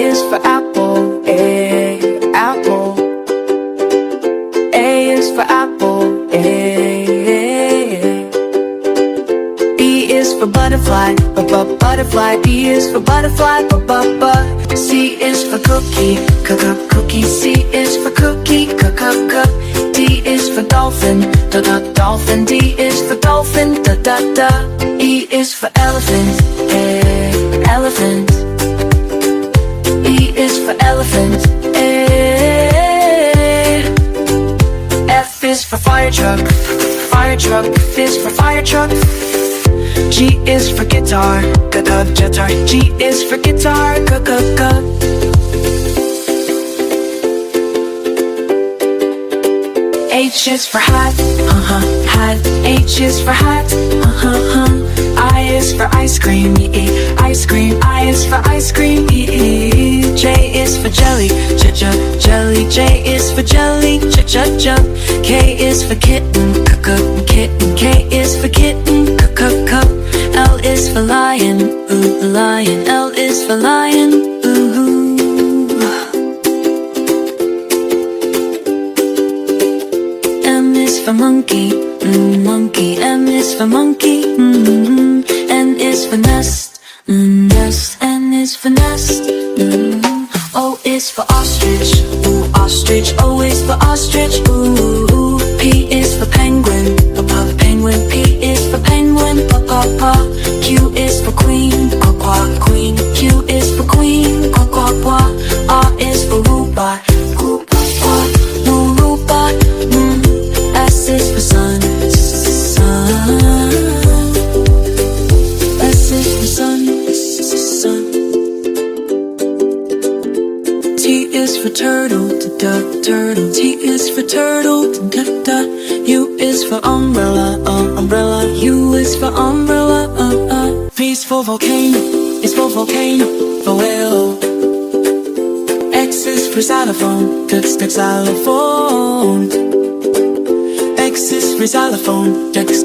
is for apple, A, apple. A is for apple, A. B is for butterfly, butterfly. B is for butterfly, C is for cookie, cookie. C is for cookie, D is for dolphin, dolphin. D is for dolphin, E is for elephant, elephant. E is for elephant, F is for fire truck, F is for fire truck. G is for guitar, guitar. G is for guitar, H is for hat, hat. H is for hat, I is for ice cream, ice cream. I is for ice cream, J is for jelly, jelly. J is for jelly, K is for kitten, kitten. K is for kitten, L is for lion, lion. L is for lion, M is for monkey, monkey. M is for monkey, N is for nest, nest. N is for nest, O is for ostrich, ostrich. O is for ostrich, P is for penguin, penguin. P is for penguin, Q is for queen, queen. Q is for queen, R is for robot, robot. S is for sun, sun. S is for sun, sun. T is for turtle, turtle. T is for turtle, U is for umbrella, umbrella. U is for umbrella, V is for volcano, is for volcano, for whale. X is for xylophone, xylophone. X is for xylophone, X.